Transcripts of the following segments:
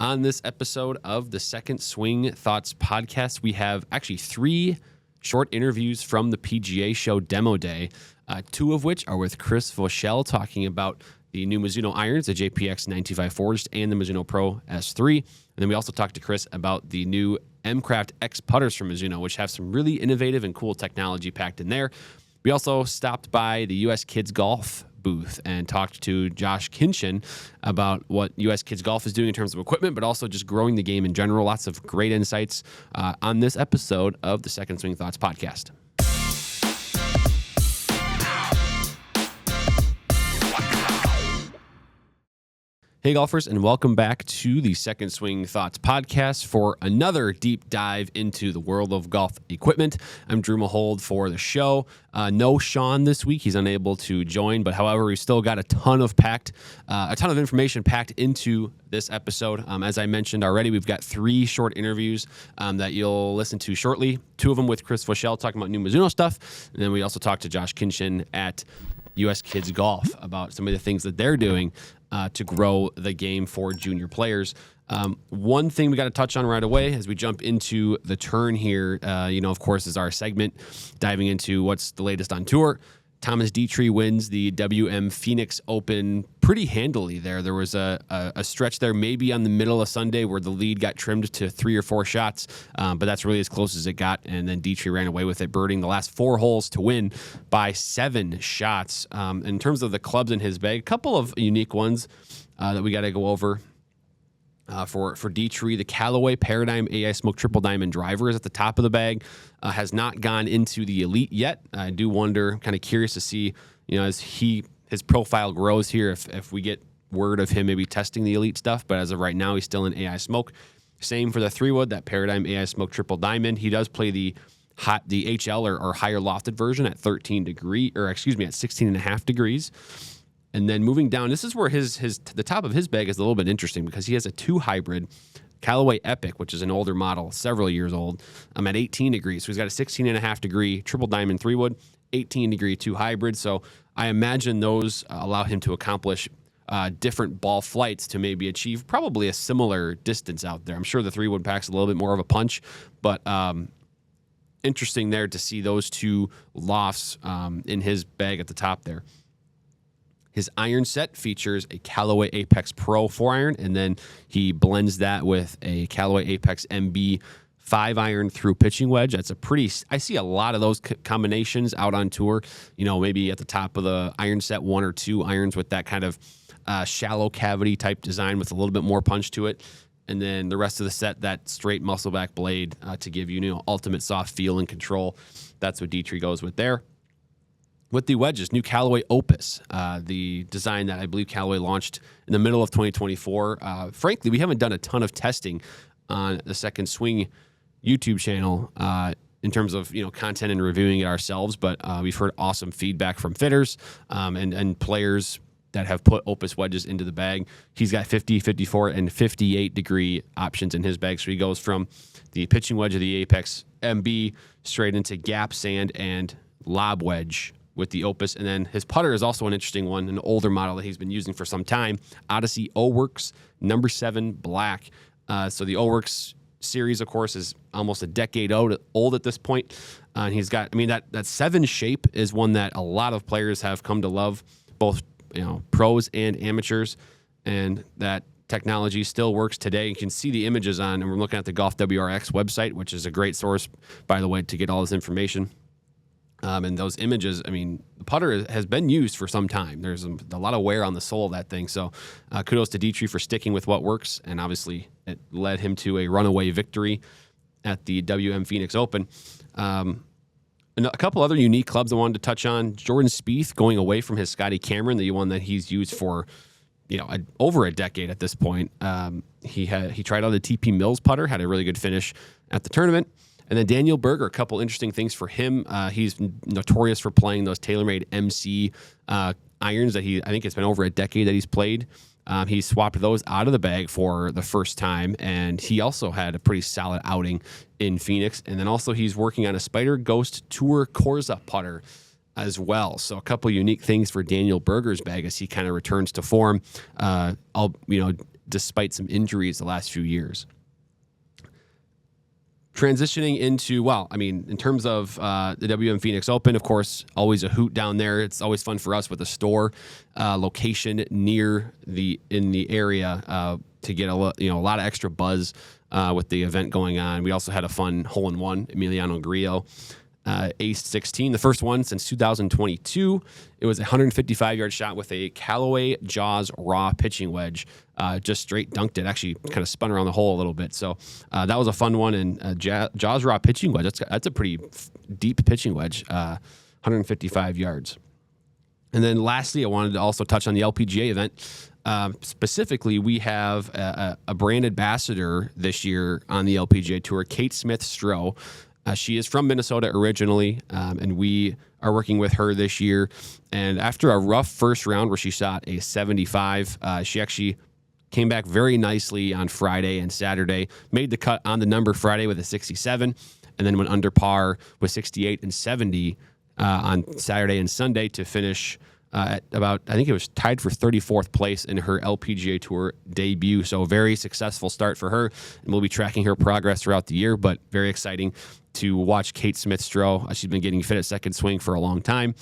On this episode of the Second Swing Thoughts podcast, we have actually 3 short interviews from the PGA Show Demo Day, 2 of which are with Chris Voshall talking about the new Mizuno irons, the JPX 925 Forged and the Mizuno Pro S3. And then we also talked to Chris about the new M-Craft X putters from Mizuno, which have some really innovative and cool technology packed in there. We also stopped by the U.S. Kids Golf booth and talked to Josh Kinchen about what U.S. Kids Golf is doing in terms of equipment, but also just growing the game in general. Lots of great insights on this episode of the Second Swing Thoughts podcast. Hey golfers, and welcome back to the Second Swing Thoughts podcast for another deep dive into the world of golf equipment. I'm Drew Mahold for the show. No Sean this week; he's unable to join. But however, we've still got a ton of information packed into this episode. As I mentioned already, we've got 3 short interviews that you'll listen to shortly. 2 of them with Chris Voshall talking about new Mizuno stuff, and then we also talked to Josh Kinchen at U.S. Kids Golf about some of the things that they're doing to grow the game for junior players. One thing we got to touch on right away as we jump into the turn here, of course, is our segment diving into what's the latest on tour. Thomas Detry wins the WM Phoenix Open pretty handily there. There was a stretch there maybe on the middle of Sunday where the lead got trimmed to 3 or 4 shots, but that's really as close as it got, and then Detry ran away with it, birding the last 4 holes to win by 7 shots. In terms of the clubs in his bag, a couple of unique ones that we got to go over. For Detry, the Callaway Paradigm AI Smoke Triple Diamond driver is at the top of the bag. Has not gone into the elite yet. I do wonder, kind of curious to see, as his profile grows here, if we get word of him maybe testing the elite stuff. But as of right now, he's still in AI Smoke. Same for the 3-wood, that Paradigm AI Smoke Triple Diamond. He does play the HL or higher lofted version at 16.5 degrees. And then moving down, this is where the top of his bag is a little bit interesting because he has a 2 hybrid Callaway Epic, which is an older model, several years old, at 18 degrees. So he's got a 16.5 degree triple diamond 3-wood, 18 degree 2 hybrid. So I imagine those allow him to accomplish different ball flights to maybe achieve probably a similar distance out there. I'm sure the 3-wood packs a little bit more of a punch, but interesting there to see those 2 lofts in his bag at the top there. His iron set features a Callaway Apex Pro 4-iron, and then he blends that with a Callaway Apex MB 5-iron through pitching wedge. That's I see a lot of those combinations out on tour. Maybe at the top of the iron set, 1 or 2 irons with that kind of shallow cavity type design with a little bit more punch to it. And then the rest of the set, that straight muscle back blade to give you, ultimate soft feel and control. That's what Detry goes with there. With the wedges, new Callaway Opus, the design that I believe Callaway launched in the middle of 2024. Frankly, we haven't done a ton of testing on the Second Swing YouTube channel in terms of content and reviewing it ourselves, but we've heard awesome feedback from fitters and players that have put Opus wedges into the bag. He's got 50, 54, and 58 degree options in his bag, so he goes from the pitching wedge of the Apex MB straight into gap, sand, and lob wedge with the Opus. And then his putter is also an interesting one, an older model that he's been using for some time, Odyssey O-Works number 7 black. So the O-Works series, of course, is almost a decade old at this point. And he's got, that 7 shape is one that a lot of players have come to love, both pros and amateurs, and that technology still works today. You can see the images on, and we're looking at the Golf WRX website, which is a great source, by the way, to get all this information. And those images, the putter has been used for some time. There's a lot of wear on the sole of that thing. So kudos to Detry for sticking with what works. And obviously it led him to a runaway victory at the WM Phoenix Open. And a couple other unique clubs I wanted to touch on. Jordan Spieth going away from his Scotty Cameron, the one that he's used for over a decade at this point. He tried out the TP Mills putter, had a really good finish at the tournament. And then Daniel Berger, a couple interesting things for him. He's notorious for playing those TaylorMade MC irons that I think it's been over a decade that he's played. He swapped those out of the bag for the first time, and he also had a pretty solid outing in Phoenix. And then also he's working on a Spider Ghost Tour Corza putter as well. So a couple unique things for Daniel Berger's bag as he kind of returns to form. despite some injuries the last few years. Transitioning into, well, I mean, in terms of the WM Phoenix Open, of course, always a hoot down there. It's always fun for us with a store location near in the area to get a lot of extra buzz with the event going on. We also had a fun hole-in-one, Emiliano Grillo, Ace 16, the first one since 2022. It was a 155-yard shot with a Callaway Jaws Raw pitching wedge. Just straight dunked it. Actually, kind of spun around the hole a little bit. So that was a fun one. And Jaws Raw pitching wedge. That's a pretty deep pitching wedge. 155 yards. And then lastly, I wanted to also touch on the LPGA event. Specifically, we have a brand ambassador this year on the LPGA Tour, Kate Smith-Stroh. She is from Minnesota originally, and we are working with her this year. And after a rough first round where she shot a 75, she actually came back very nicely on Friday and Saturday, made the cut on the number Friday with a 67, and then went under par with 68 and 70 on Saturday and Sunday to finish at about, I think it was tied for 34th place in her LPGA Tour debut. So a very successful start for her, and we'll be tracking her progress throughout the year, but very exciting to watch Kate Smith-Stroh. She's been getting fit at second swing for a long time.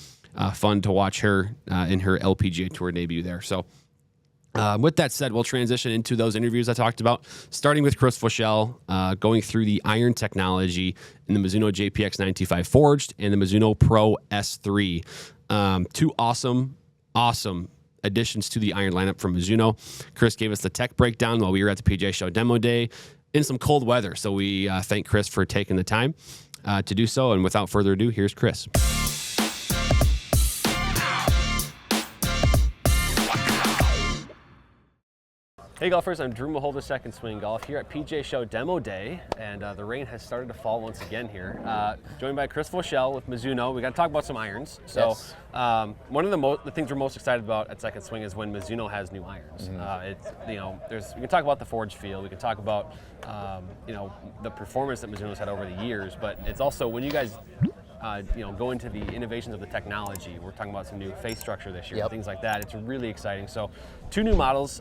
Fun to watch her in her LPGA Tour debut there. So with that said, we'll transition into those interviews I talked about, starting with Chris Voshall, going through the iron technology in the Mizuno JPX 925 Forged and the Mizuno Pro S3. Two awesome additions to the iron lineup from Mizuno. Chris gave us the tech breakdown while we were at the PGA Show Demo Day in some cold weather. So we thank Chris for taking the time to do so. And without further ado, here's Chris. Hey golfers, I'm Drew Maholder, Second Swing Golf here at PGA Show Demo Day, and the rain has started to fall once again here. Joined by Chris Voshall with Mizuno. We got to talk about some irons. So yes. One of the things we're most excited about at Second Swing is when Mizuno has new irons. We can talk about the forge feel. We can talk about the performance that Mizuno's had over the years, but it's also when you guys go into the innovations of the technology. We're talking about some new face structure this year, things like that. It's really exciting. So, two new models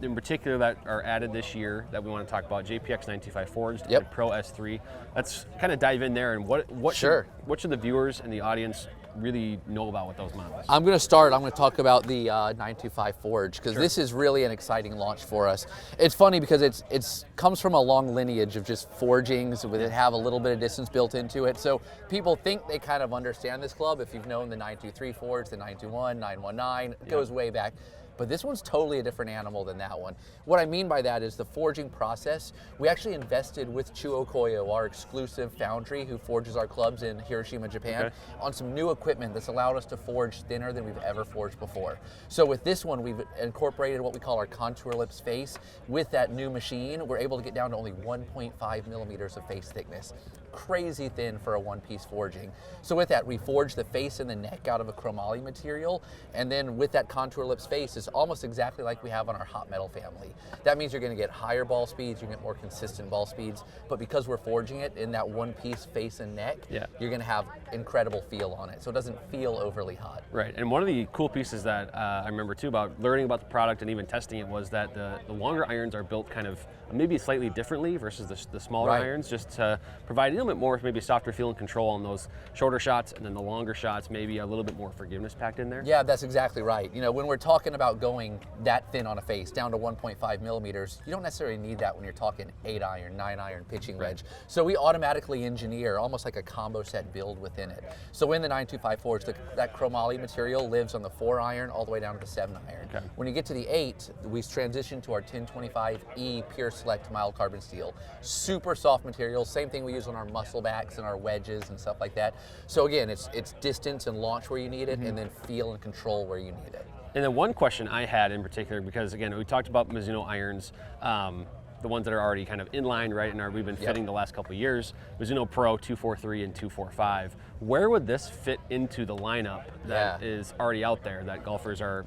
in particular that are added this year that we want to talk about: JPX 925 Forged and Pro S3. Let's kind of dive in there and what should the viewers and the audience really know about with those models? I'm going to talk about the 925 Forge, because this is really an exciting launch for us. It's funny because it's comes from a long lineage of just forgings with it have a little bit of distance built into it. So people think they kind of understand this club if you've known the 923 Forge, the 921, 919, it goes way back. But this one's totally a different animal than that one. What I mean by that is the forging process. We actually invested with Chuo Koyo, our exclusive foundry who forges our clubs in Hiroshima, Japan, on some new equipment that's allowed us to forge thinner than we've ever forged before. So with this one, we've incorporated what we call our contour lips face. With that new machine, we're able to get down to only 1.5 millimeters of face thickness. Crazy thin for a one-piece forging. So with that, we forge the face and the neck out of a chromoly material, and then with that contour lips face, it's almost exactly like we have on our hot metal family. That means you're going to get higher ball speeds, you get more consistent ball speeds, but because we're forging it in that one-piece face and neck, you're going to have incredible feel on it, so it doesn't feel overly hot. Right, and one of the cool pieces that I remember too about learning about the product and even testing it was that the longer irons are built kind of maybe slightly differently versus the smaller irons, just to provide a little bit more, maybe softer feel and control on those shorter shots, and then the longer shots, maybe a little bit more forgiveness packed in there. Yeah, that's exactly right. You know, when we're talking about going that thin on a face, down to 1.5 millimeters, you don't necessarily need that when you're talking 8-iron, 9-iron pitching wedge. So we automatically engineer almost like a combo set build within it. So in the 925 Forge, that chromoly material lives on the 4-iron all the way down to the 7-iron. Okay. When you get to the 8, we transition to our 1025E Pure Select mild carbon steel. Super soft material, same thing we use on our muscle backs and our wedges and stuff like that. So again, it's distance and launch where you need it, and then feel and control where you need it. And then one question I had in particular, because again, we talked about Mizuno irons, the ones that are already kind of in line, right, and we've been fitting the last couple of years, Mizuno Pro 243 and 245. Where would this fit into the lineup that is already out there that golfers are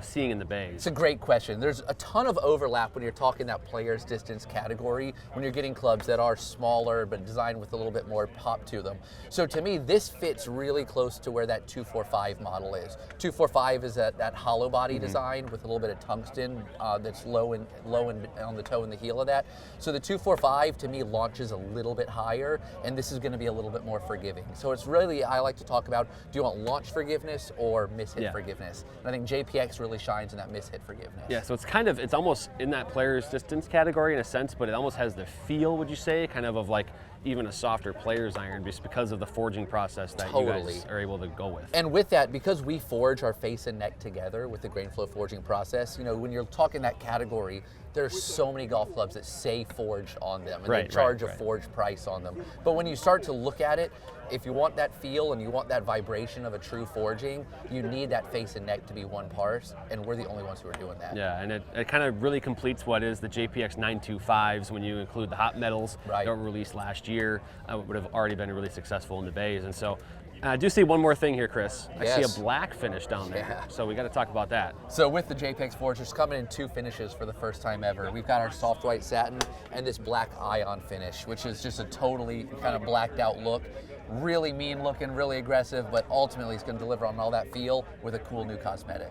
seeing in the bays? It's a great question. There's a ton of overlap when you're talking that player's distance category, when you're getting clubs that are smaller but designed with a little bit more pop to them. So to me, this fits really close to where that 245 model is. 245 is that hollow body design with a little bit of tungsten that's low and on the toe and the heel of that. So the 245 to me launches a little bit higher, and this is going to be a little bit more forgiving. So it's really, I like to talk about, do you want launch forgiveness or miss-hit forgiveness? And I think JPX really shines in that miss-hit forgiveness. Yeah, so it's almost in that player's distance category in a sense, but it almost has the feel, would you say, kind of like even a softer player's iron, just because of the forging process that you guys are able to go with. And with that, because we forge our face and neck together with the grain flow forging process, when you're talking that category, there's so many golf clubs that say forged on them, and they charge a forged price on them. But when you start to look at it, if you want that feel and you want that vibration of a true forging, you need that face and neck to be one part, and we're the only ones who are doing that. Yeah, and it kind of really completes what is the JPX 925s when you include the hot metals that were released last year. Would have already been really successful in the bays. And so I do see one more thing here, Chris. I see a black finish down there, so we got to talk about that. So with the JPX Forgers coming in 2 finishes for the first time ever. We've got our soft white satin and this black ion finish, which is just a totally kind of blacked out look. Really mean looking, really aggressive, but ultimately it's going to deliver on all that feel with a cool new cosmetic.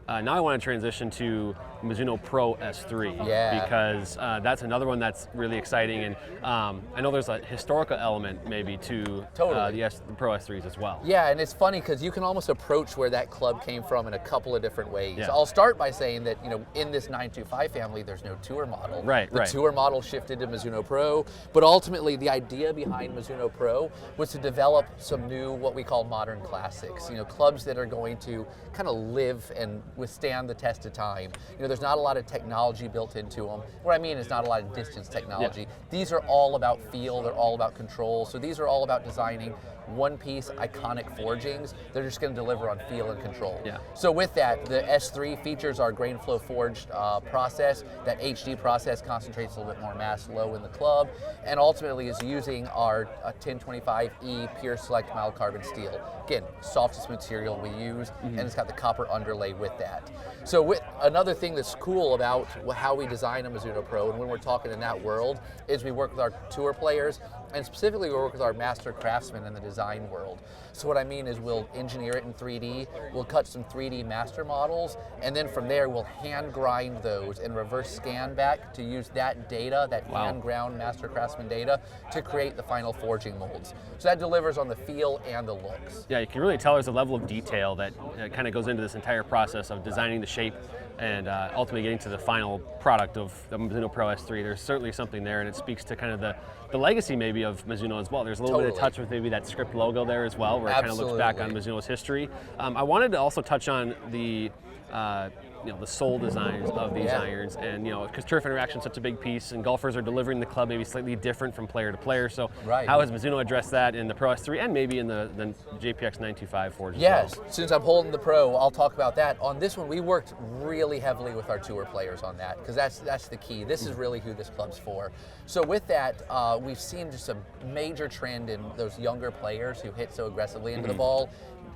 Now I want to transition to Mizuno Pro S3 because that's another one that's really exciting, and I know there's a historical element maybe to the Pro S3s as well. Yeah, and it's funny because you can almost approach where that club came from in a couple of different ways. Yeah. I'll start by saying that in this 925 family there's no tour model. The tour model shifted to Mizuno Pro, but ultimately the idea behind Mizuno Pro was to develop some new what we call modern classics. Clubs that are going to kind of live and withstand the test of time. There's not a lot of technology built into them. What I mean is not a lot of distance technology. These are all about feel, they're all about control. So these are all about designing one-piece iconic forgings. They're just going to deliver on feel and control. So with that, the S3 features our grain flow forged process. That HD process concentrates a little bit more mass low in the club, and ultimately is using our 1025E Pure Select mild carbon steel. Again, softest material we use, and it's got the copper underlay with that. So with another thing that's cool about how we design a Mizuno Pro, and when we're talking in that world, is we work with our tour players, and specifically we work with our master craftsmen in the design world. So what I mean is we'll engineer it in 3D, we'll cut some 3D master models, and then from there we'll hand grind those and reverse scan back to use that data, that hand ground master craftsman data, to create the final forging molds. So that delivers on the feel and the looks. Yeah, you can really tell there's a level of detail that kind of goes into this entire process of designing the shape and ultimately getting to the final product of the Mizuno Pro S3. There's certainly something there, and it speaks to kind of the legacy maybe of Mizuno as well. There's a little bit of touch with maybe that script logo there as well, where it kind of looks back on Mizuno's history. I wanted to also touch on the the sole designs of these irons, and because turf interaction is such a big piece, and golfers are delivering the club maybe slightly different from player to player. So how has Mizuno addressed that in the Pro S3 and maybe in the JPX 925 forge as well? Since I'm holding the Pro, I'll talk about that. On this one, we worked really heavily with our tour players on that, because that's the key. This is really who this club's for. So with that, we've seen just a major trend in those younger players who hit so aggressively into the ball,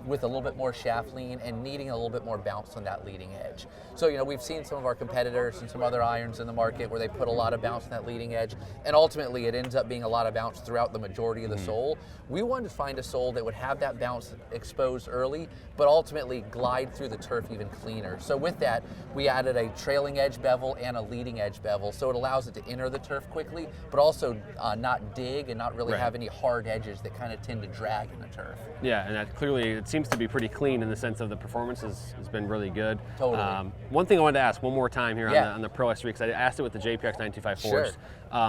with a little bit more shaft lean and needing a little bit more bounce on that leading edge. So, we've seen some of our competitors and some other irons in the market where they put a lot of bounce on that leading edge, and ultimately it ends up being a lot of bounce throughout the majority of the sole. We wanted to find a sole that would have that bounce exposed early, but ultimately glide through the turf even cleaner. So with that, we added a trailing edge bevel and a leading edge bevel, so it allows it to enter the turf quickly, but also not dig and not really have any hard edges that kind of tend to drag in the turf. Yeah, and that clearly, it seems to be pretty clean in the sense of the performance has been really good. Totally. One thing I wanted to ask one more time here on the Pro S3, because I asked it with the JPX 925 forged,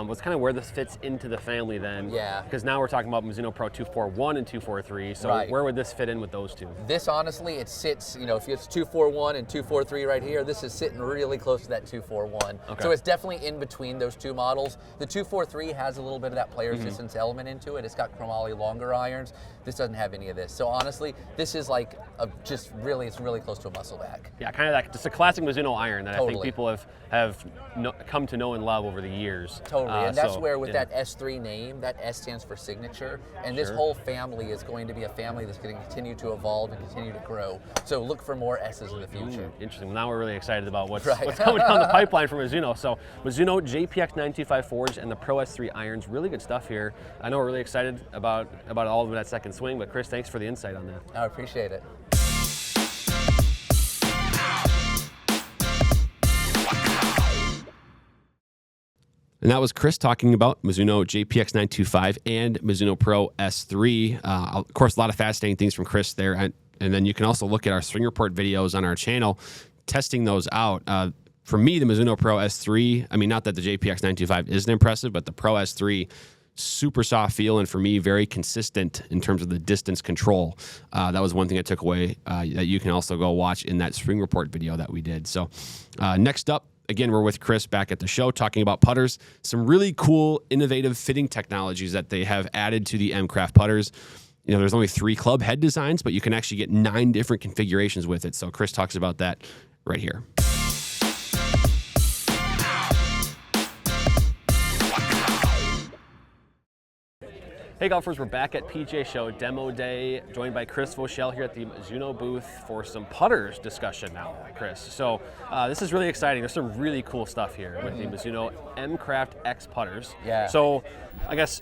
was kind of where this fits into the family then. Because now we're talking about Mizuno Pro 241 and 243, so where would this fit in with those two? This honestly, it sits, if it's 241 and 243 right here, this is sitting really close to that 241. So it's definitely in between those two models. The 243 has a little bit of that player's distance element into it. It's got chromoly longer irons. This doesn't have any of this. So honestly, this is like it's really close to a muscle back. Yeah, kind of like just a classic Mizuno iron that I think Totally. people have come to know and love over the years. Totally, and that's so, where with yeah. that S3 name, that S stands for signature, and this Sure. whole family is going to be a family that's going to continue to evolve and continue to grow. So look for more S's in the future. Interesting. Well, now we're really excited about what's Right. coming down the pipeline from Mizuno. So Mizuno JPX 925 forged and the Pro S3 irons, really good stuff here. I know we're really excited about all of them at second swing, but Chris, thanks for the insight on that. I appreciate it. And that was Chris talking about Mizuno JPX 925 and Mizuno Pro S3. Of course, a lot of fascinating things from Chris there. And then you can also look at our swing report videos on our channel, testing those out. For me, the Mizuno Pro S3, I mean, not that the JPX 925 isn't impressive, but the Pro S3, super soft feel, and for me, very consistent in terms of the distance control. That was one thing I took away that you can also go watch in that swing report video that we did. So next up, again, we're with Chris back at the show talking about putters, some really cool, innovative fitting technologies that they have added to the M-Craft putters. You know, there's only 3 club head designs, but you can actually get 9 different configurations with it. So Chris talks about that right here. Hey golfers, we're back at PGA Show Demo Day, joined by Chris Voshall here at the Mizuno booth for some putters discussion now, Chris. So this is really exciting. There's some really cool stuff here with the Mizuno M-Craft X putters. Yeah. So I guess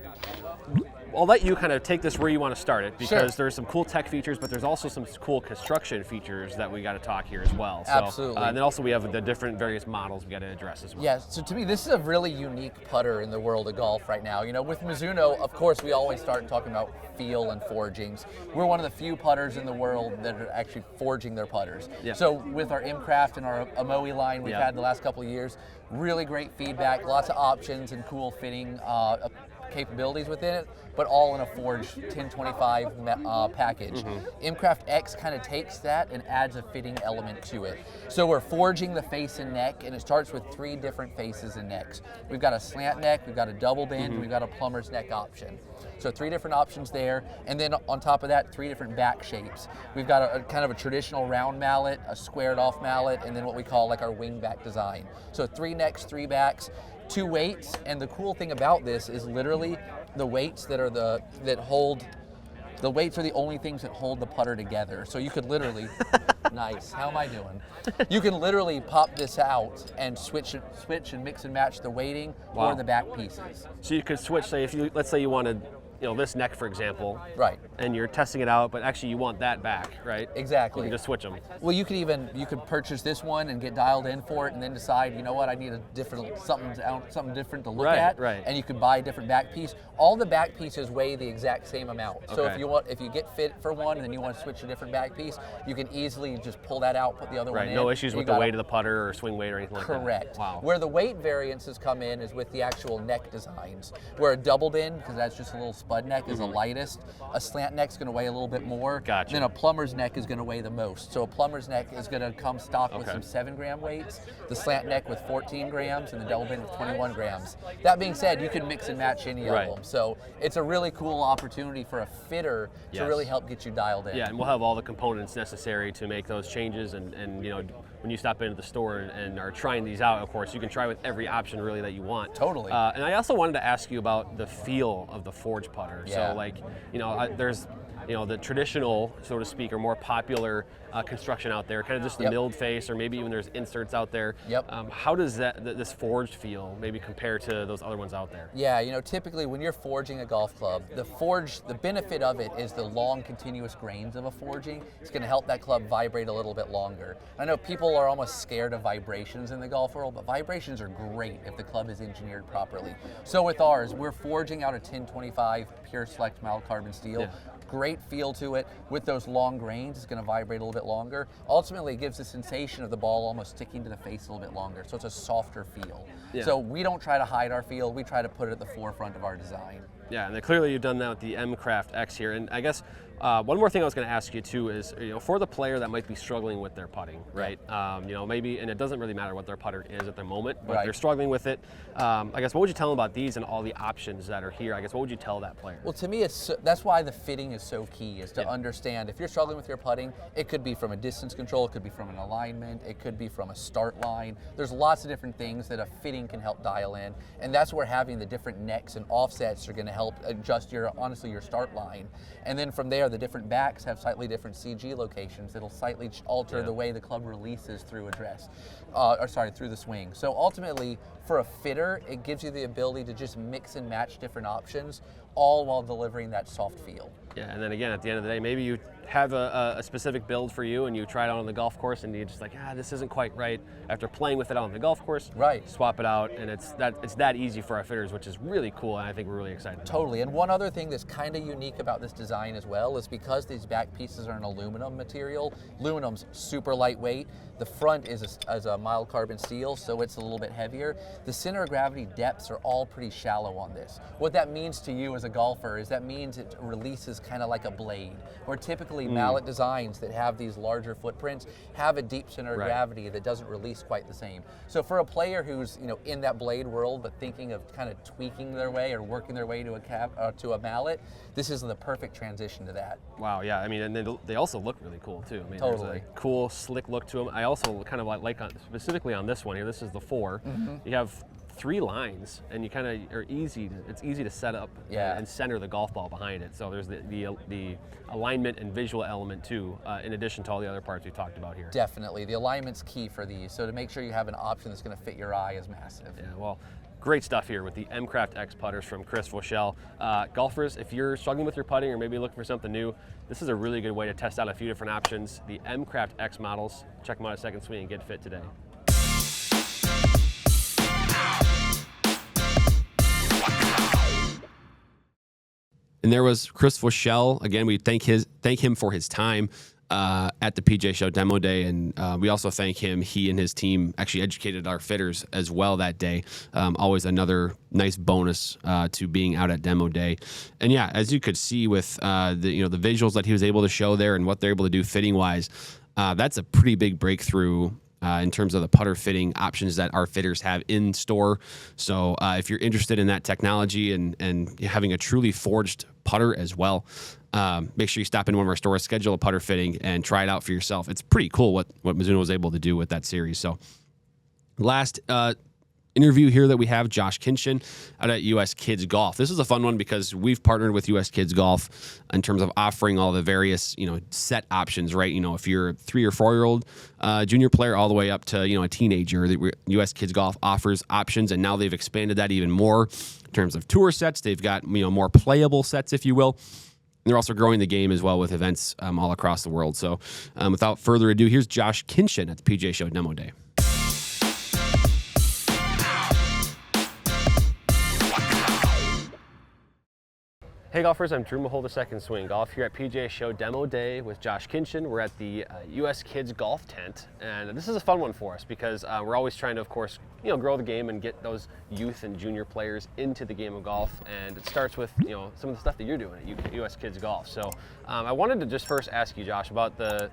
I'll let you kind of take this where you want to start it, because there's some cool tech features, but there's also some cool construction features that we got to talk here as well. So, Absolutely. And then also we have the different various models we got to address as well. Yeah, so to me, this is a really unique putter in the world of golf right now. You know, with Mizuno, of course, we always start talking about feel and forgings. We're one of the few putters in the world that are actually forging their putters. Yeah. So with our M-Craft and our Amoe line we've had the last couple of years, really great feedback, lots of options and cool fitting capabilities within it, but all in a forged 1025 package. M-Craft X kind of takes that and adds a fitting element to it. So we're forging the face and neck, and it starts with 3 different faces and necks. We've got a slant neck, we've got a double bend, and we've got a plumber's neck option. So 3 different options there, and then on top of that, 3 different back shapes. We've got a kind of a traditional round mallet, a squared off mallet, and then what we call like our wing back design. So 3 necks, 3 backs, 2 weights, and the cool thing about this is literally the weights that are the weights are the only things that hold the putter together. So you could literally, nice, how am I doing? You can literally pop this out and switch and mix and match the weighting or the back pieces. So you could switch, say, let's say you wanted, this neck, for example. Right. And you're testing it out, but actually you want that back, right? Exactly. You can just switch them. Well, you could purchase this one and get dialed in for it, and then decide, you know what, I need something different to look at. Right. And you could buy a different back piece. All the back pieces weigh the exact same amount. So if you get fit for one and then you want to switch a different back piece, you can easily just pull that out, put the other one in. No issues with the weight of the putter or swing weight or anything like that. Correct. Wow. Where the weight variances come in is with the actual neck designs. Where a double bend, because that's just a little spud neck, is the lightest. A slant neck's going to weigh a little bit more. Gotcha. Then a plumber's neck is going to weigh the most. So a plumber's neck is going to come stock with some 7-gram weights, the slant neck with 14 grams, and the double bend with 21 grams. That being said, you can mix and match any of them. So it's a really cool opportunity for a fitter to really help get you dialed in. Yeah, and we'll have all the components necessary to make those changes. And when you stop into the store and are trying these out, of course, you can try with every option really that you want. Totally. And I also wanted to ask you about the feel of the forge putter. Yeah. So there's the traditional, so to speak, or more popular construction out there, kind of just the milled face, or maybe even there's inserts out there. How does this forged feel maybe compare to those other ones out there? Yeah, typically when you're forging a golf club, the benefit of it is the long continuous grains of a forging. It's going to help that club vibrate a little bit longer. I know people are almost scared of vibrations in the golf world, but vibrations are great if the club is engineered properly. So with ours, we're forging out a 1025 pure select mild carbon steel. Great feel to it. With those long grains, it's going to vibrate a little bit longer. Ultimately, it gives the sensation of the ball almost sticking to the face a little bit longer, so it's a softer feel. So we don't try to hide our feel, we try to put it at the forefront of our design. Yeah, and clearly you've done that with the M-Craft X here. And I guess One more thing I was going to ask you too is, for the player that might be struggling with their putting, right? Maybe, and it doesn't really matter what their putter is at the moment, but they're struggling with it. I guess what would you tell them about these and all the options that are here? I guess what would you tell that player? Well, to me, that's why the fitting is so key, is to understand if you're struggling with your putting, it could be from a distance control, it could be from an alignment, it could be from a start line. There's lots of different things that a fitting can help dial in, and that's where having the different necks and offsets are going to help adjust your start line. And then from there, the different backs have slightly different CG locations that'll slightly alter the way the club releases through through the swing. So ultimately, for a fitter, it gives you the ability to just mix and match different options, all while delivering that soft feel. Yeah, and then again, at the end of the day, maybe you have a specific build for you and you try it out on the golf course and you're just like, this isn't quite right. After playing with it on the golf course, swap it out, and it's that easy for our fitters, which is really cool, and I think we're really excited about. Totally, and one other thing that's kind of unique about this design as well is because these back pieces are an aluminum material, aluminum's super lightweight, the front is a mild carbon steel, so it's a little bit heavier. The center of gravity depths are all pretty shallow on this. What that means to you as a golfer is that means it releases kind of like a blade, where typically mallet designs that have these larger footprints have a deep center of gravity that doesn't release quite the same. So for a player who's in that blade world but thinking of kind of tweaking their way or working their way to a mallet, this is the perfect transition to that. Wow, yeah. I mean, and they also look really cool too. I mean, totally. There's a cool, slick look to them. I also kind of like specifically on this one here. This is the 4. You have 3 lines, and you kind of are it's easy to set up and center the golf ball behind it. So there's the alignment and visual element too, in addition to all the other parts we talked about here. Definitely, the alignment's key for these. So to make sure you have an option that's going to fit your eye is massive. Yeah, well, great stuff here with the M-Craft X putters from Chris Voshall. Golfers, if you're struggling with your putting or maybe looking for something new, this is a really good way to test out a few different options. The M-Craft X models, check them out at Second Swing and get fit today. And there was Chris Voshall. Again, we thank him for his time at the PGA Show Demo Day, and we also thank him. He and his team actually educated our fitters as well that day. Always another nice bonus to being out at Demo Day. And yeah, as you could see with the visuals that he was able to show there and what they're able to do fitting wise, that's a pretty big breakthrough in terms of the putter fitting options that our fitters have in store. So if you're interested in that technology and having a truly forged putter as well, make sure you stop in one of our stores, schedule a putter fitting, and try it out for yourself. It's pretty cool what Mizuno was able to do with that series. So last interview here that we have, Josh Kinchen out at US Kids Golf. This is a fun one because we've partnered with US Kids Golf in terms of offering all the various set options, right? If you're a 3 or 4-year-old junior player all the way up to a teenager, US Kids Golf offers options, and now they've expanded that even more in terms of tour sets. They've got more playable sets, if you will. They're also growing the game as well with events all across the world. So without further ado, here's Josh Kinchen at the PGA Show Demo Day. Hey golfers, I'm Drew Mahol, the Second Swing Golf here at PGA Show Demo Day with Josh Kinchen. We're at the US Kids Golf tent, and this is a fun one for us because we're always trying to, of course, grow the game and get those youth and junior players into the game of golf, and it starts with some of the stuff that you're doing at US Kids Golf. So I wanted to just first ask you, Josh, about the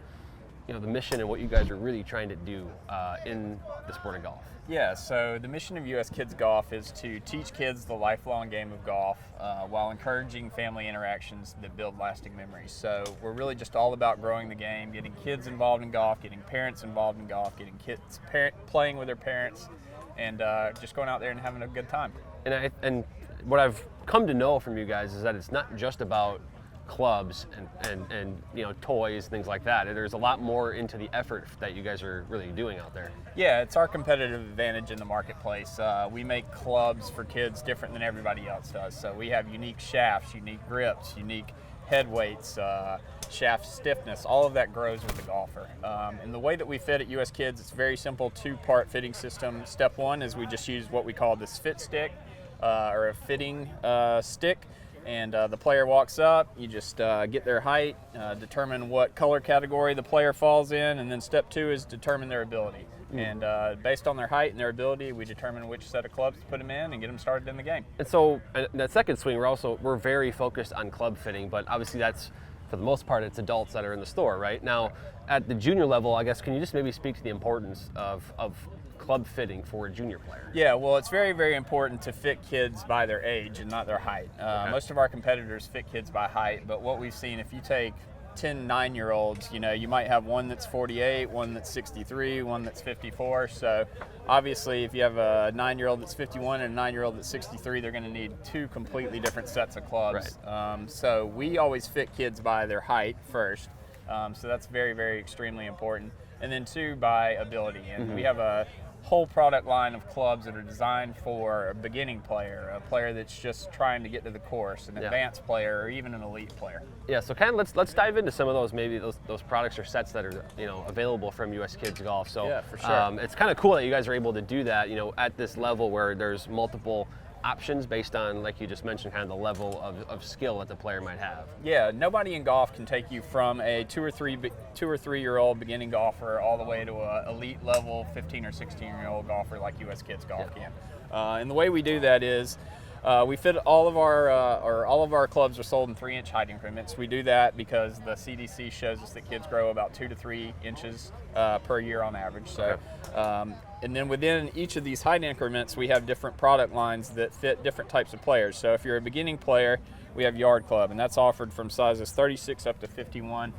mission and what you guys are really trying to do in the sport of golf. Yeah, so the mission of US Kids Golf is to teach kids the lifelong game of golf while encouraging family interactions that build lasting memories. So we're really just all about growing the game, getting kids involved in golf, getting parents involved in golf, getting kids playing with their parents, and just going out there and having a good time. And what I've come to know from you guys is that it's not just about clubs and toys, things like that. There's a lot more into the effort that you guys are really doing out there. Yeah, it's our competitive advantage in the marketplace. We make clubs for kids different than everybody else does. So we have unique shafts, unique grips, unique head weights, shaft stiffness. All of that grows with the golfer. And the way that we fit at US Kids, it's a very simple 2-part fitting system. Step 1 is we just use what we call this fit stick or a fitting stick. And the player walks up, you just get their height, determine what color category the player falls in, and then step 2 is determine their ability. And based on their height and their ability, we determine which set of clubs to put them in and get them started in the game. And so that second swing, we're very focused on club fitting, but obviously that's for the most part, it's adults that are in the store, right? Now, at the junior level, I guess, can you just maybe speak to the importance of club fitting for a junior player? Yeah, well, it's very, very important to fit kids by their age and not their height. Most of our competitors fit kids by height, but what we've seen, if you take 10 9-year-olds, you know, you might have one that's 48, one that's 63, one that's 54. So obviously, if you have a 9-year-old that's 51 and a 9-year-old that's 63, they're going to need two completely different sets of clubs. Right. So we always fit kids by their height first. So that's very, very extremely important. And then two, by ability. And we have a whole product line of clubs that are designed for a beginning player, a player that's just trying to get to the course, an advanced player, or even an elite player. Yeah, so kind of let's dive into some of those, maybe those products or sets that are, you know, available from US Kids Golf. So yeah, for sure. It's kind of cool that you guys are able to do that, you know, at this level where there's multiple options based on, like you just mentioned, kind of the level of skill that the player might have. Yeah, nobody in golf can take you from a 2 or 3-year-old beginning golfer all the way to a elite level 15 or 16-year-old golfer like US Kids Golf can. And the way we do that is we fit all of our clubs are sold in 3-inch height increments. We do that because the CDC shows us that kids grow about 2 to 3 inches per year on average. So. And then within each of these height increments, we have different product lines that fit different types of players. So if you're a beginning player, we have Yard Club, and that's offered from sizes 36 up to 51.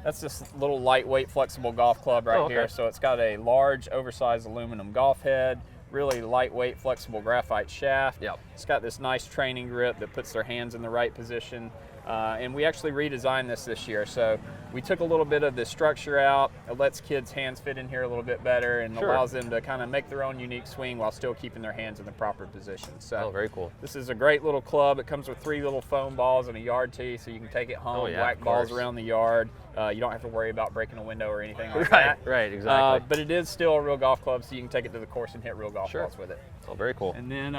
That's this little lightweight, flexible golf club right here. So it's got a large, oversized aluminum golf head, really lightweight, flexible graphite shaft. Yep. It's got this nice training grip that puts their hands in the right position. And we actually redesigned this year. So we took a little bit of the structure out. It lets kids' hands fit in here a little bit better and allows them to kind of make their own unique swing while still keeping their hands in the proper position. So very cool. This is a great little club. It comes with 3 little foam balls and a yard tee, so you can take it home, whack balls around the yard. You don't have to worry about breaking a window or anything like that. Right, exactly. But it is still a real golf club, so you can take it to the course and hit real golf balls with it. Oh, very cool. And then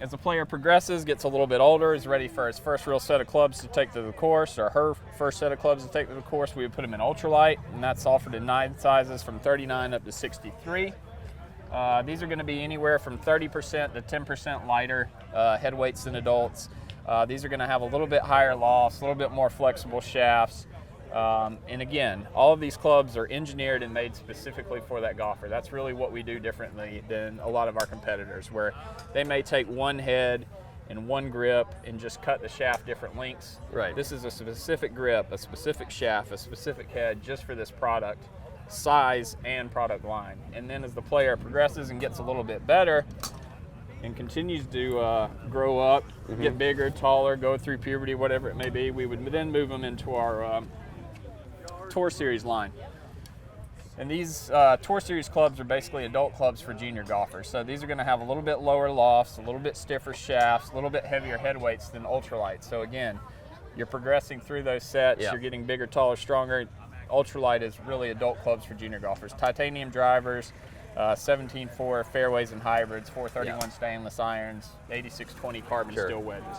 as the player progresses, gets a little bit older, is ready for his first real set of clubs to take to the course, or her first set of clubs to take to the course, we would put them in ultralight, and that's offered in 9 sizes from 39 up to 63. These are going to be anywhere from 30% to 10% lighter head weights than adults. These are going to have a little bit higher lofts, a little bit more flexible shafts. And again, all of these clubs are engineered and made specifically for that golfer. That's really what we do differently than a lot of our competitors, where they may take one head and one grip and just cut the shaft different lengths. Right. This is a specific grip, a specific shaft, a specific head just for this product, size and product line. And then as the player progresses and gets a little bit better and continues to grow up, get bigger, taller, go through puberty, whatever it may be, we would then move them into our Tour Series line. And these Tour Series clubs are basically adult clubs for junior golfers. So these are going to have a little bit lower lofts, a little bit stiffer shafts, a little bit heavier head weights than ultralight. So again, you're progressing through those sets, you're getting bigger, taller, stronger. Ultralight is really adult clubs for junior golfers. Titanium drivers, 17.4 fairways and hybrids, 431 stainless irons, 8620 carbon steel wedges.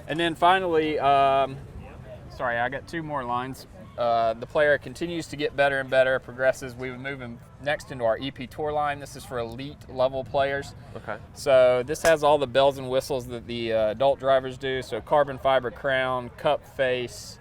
And then finally, sorry, I got 2 more lines. The player continues to get better and better, progresses. We would move him next into our EP Tour line. This is for elite level players. Okay. So this has all the bells and whistles that the adult drivers do. So carbon fiber crown, cup face,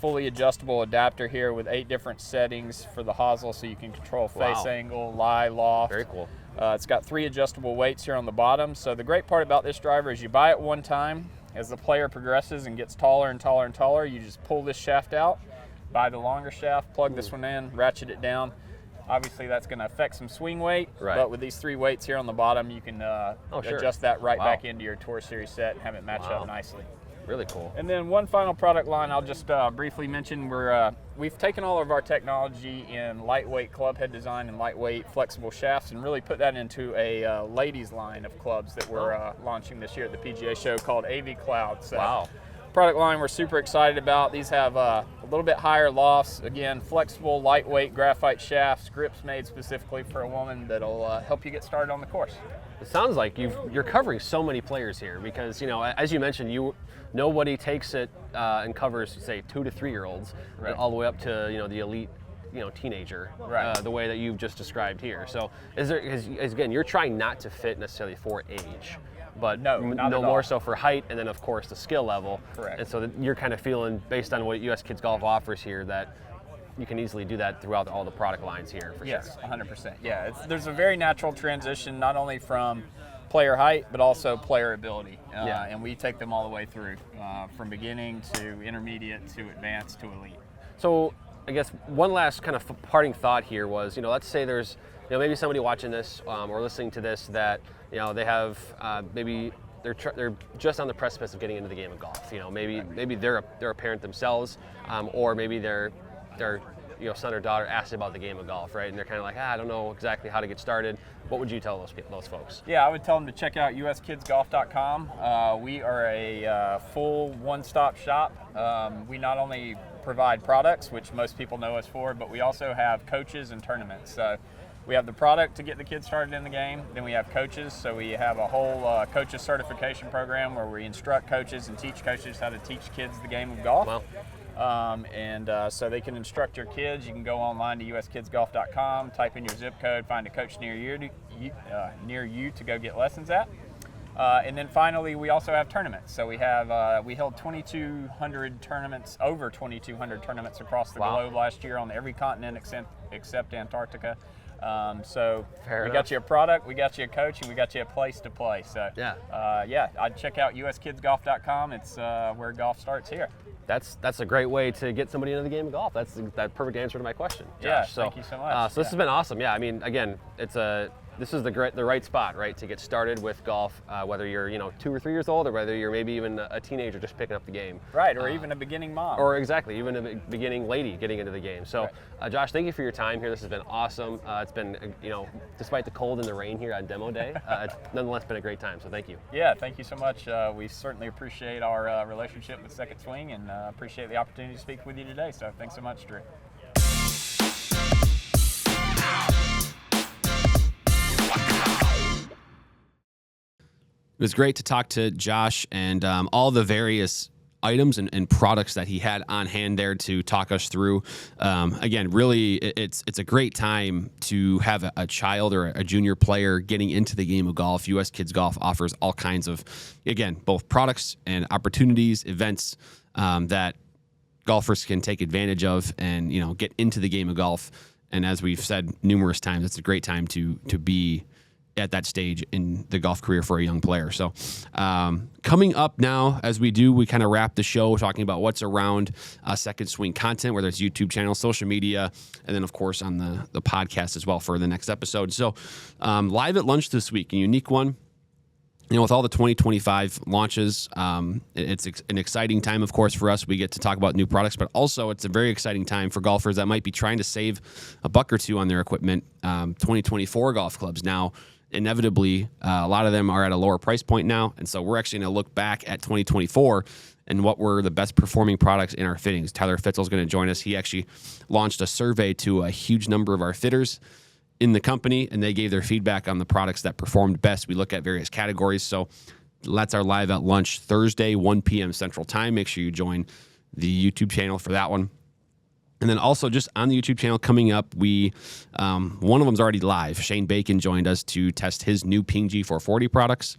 fully adjustable adapter here with 8 different settings for the hosel, so you can control face angle, lie, loft. Very cool. It's got 3 adjustable weights here on the bottom. So the great part about this driver is you buy it one time. As the player progresses and gets taller and taller and taller, you just pull this shaft out, buy the longer shaft, plug this one in, ratchet it down. Obviously, that's going to affect some swing weight, but with these 3 weights here on the bottom, you can adjust that right back into your Tour Series set and have it match up nicely. Really cool. And then one final product line I'll just briefly mention. We've taken all of our technology in lightweight club head design and lightweight flexible shafts and really put that into a ladies line of clubs that we're launching this year at the PGA Show called AV Cloud. So product line we're super excited about. These have a little bit higher lofts. Again, flexible, lightweight graphite shafts, grips made specifically for a woman that'll help you get started on the course. It sounds like you're covering so many players here because, you know, as you mentioned, nobody takes it and covers, say, 2 to 3-year-olds all the way up to, you know, the elite teenager, Right. the way that you've just described here. So is there, because again, you're trying not to fit necessarily for age, but No, not at more all. so for height, and then of course the skill level. Correct. And so that you're kind of feeling, based on what US Kids Golf offers here, that you can easily do that throughout all the product lines here for Yes, sure. 100%. Yeah, there's a very natural transition, not only from player height, but also player ability. Yeah. And we take them all the way through, from beginning to intermediate to advanced to elite. So I guess one last kind of parting thought here was, let's say there's, maybe somebody watching this or listening to this that, they have maybe they're just on the precipice of getting into the game of golf. Maybe they're a parent themselves, or maybe their son or daughter asked about the game of golf, right? And they're kind of like, I don't know exactly how to get started. What would you tell those folks? Yeah, I would tell them to check out uskidsgolf.com. We are a full one-stop shop. We not only provide products, which most people know us for, but we also have coaches and tournaments. So we have the product to get the kids started in the game. Then we have coaches. So we have a whole coaches certification program where we instruct coaches and teach coaches how to teach kids the game of golf. Wow. So they can instruct your kids. You can go online to uskidsgolf.com, type in your zip code, find a coach near you to go get lessons at. And then finally, we also have tournaments. So we held 2,200 tournaments, over 2,200 tournaments across the globe last year on every continent except Antarctica. So Fair we enough. got you a product, we got you a coach, and we got you a place to play. So I'd check out uskidsgolf.com. It's where golf starts here. That's a great way to get somebody into the game of golf. That's that perfect answer to my question, Josh. Yeah, thank you so much. So this has been awesome. Yeah, I mean, again, this is the right spot, right, to get started with golf. Whether you're 2 or 3 years old, or whether you're maybe even a teenager just picking up the game. Right, or even a beginning mom. Or exactly, even a beginning lady getting into the game. So, Josh, thank you for your time here. This has been awesome. It's been, despite the cold and the rain here on demo day, it's nonetheless been a great time. So thank you. Yeah, thank you so much. We certainly appreciate our relationship with Second Swing, and appreciate the opportunity to speak with you today. So thanks so much, Drew. It was great to talk to Josh and all the various items and products that he had on hand there to talk us through. Again, really, it's a great time to have a child or a junior player getting into the game of golf. US Kids Golf offers all kinds of, again, both products and opportunities, events that golfers can take advantage of and get into the game of golf. And as we've said numerous times, it's a great time to be at that stage in the golf career for a young player. So coming up now, as we kind of wrap the show talking about what's around Second Swing content, whether it's YouTube channel, social media, and then of course on the podcast as well for the next episode. So live at lunch this week, a unique one. With all the 2025 launches, it's an exciting time, of course, for us. We get to talk about new products, but also it's a very exciting time for golfers that might be trying to save a buck or two on their equipment. 2024 golf clubs now, inevitably, a lot of them are at a lower price point now, and so we're actually going to look back at 2024 and what were the best performing products in our fittings. Tyler Fitzel's going to join us. He actually launched a survey to a huge number of our fitters in the company, and they gave their feedback on the products that performed best. We look at various categories. So that's our live at lunch Thursday, 1 p.m. Central Time. Make sure you join the YouTube channel for that one. And then also just on the YouTube channel coming up, one of them's already live. Shane Bacon joined us to test his new Ping G440 products.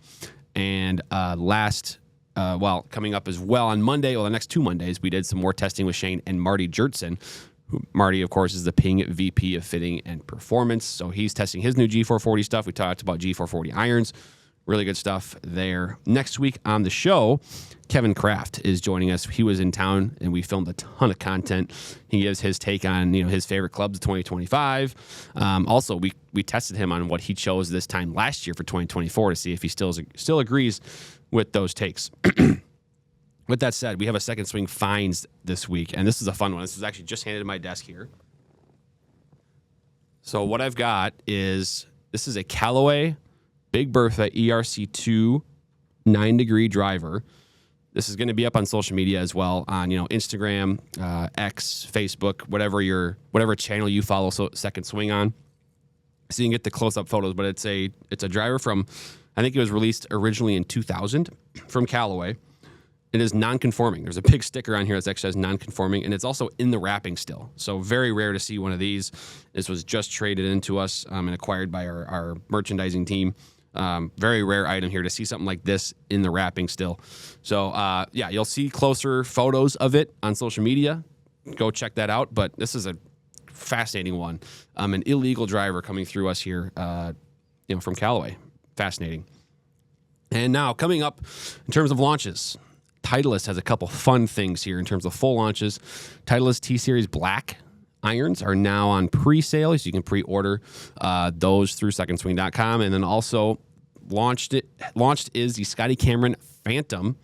And coming up as well on Monday, the next 2 Mondays, we did some more testing with Shane and Marty Jertson. Marty, of course, is the Ping VP of Fitting and Performance. So he's testing his new G440 stuff. We talked about G440 irons. Really good stuff there. Next week on the show, Kevin Kraft is joining us. He was in town, and we filmed a ton of content. He gives his take on his favorite clubs of 2025. Also, we tested him on what he chose this time last year for 2024 to see if he still agrees with those takes. With that said, we have a Second Swing finds this week, and this is a fun one. This is actually just handed to my desk here. So what I've got is, this is a Callaway Big Bertha ERC2 9-degree driver. This is going to be up on social media as well, on Instagram, X, Facebook, whatever channel you follow Second Swing on. So you can get the close-up photos, but it's a driver from, I think it was released originally in 2000 from Callaway. It is non-conforming. There's a big sticker on here that actually says non-conforming, and it's also in the wrapping still. So very rare to see one of these. This was just traded into us and acquired by our merchandising team. Very rare item here to see something like this in the wrapping still. So yeah, you'll see closer photos of it on social media. Go check that out. But this is a fascinating one. An illegal driver coming through us here, from Callaway. Fascinating. And now coming up in terms of launches, Titleist has a couple fun things here in terms of full launches. Titleist T-Series Black irons are now on pre-sale, so you can pre-order those through secondswing.com. And then also launched is the Scotty Cameron Phantom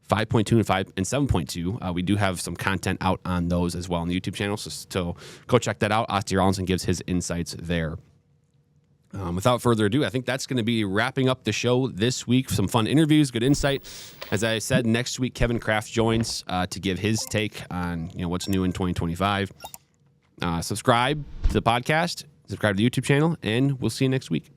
5.2 and 7.2. We do have some content out on those as well on the YouTube channel, so go check that out. Austin Rollinson gives his insights there. Without further ado, I think that's going to be wrapping up the show this week. Some fun interviews, good insight. As I said, next week Kevin Kraft joins to give his take on what's new in 2025. Subscribe to the podcast, subscribe to the YouTube channel, and we'll see you next week.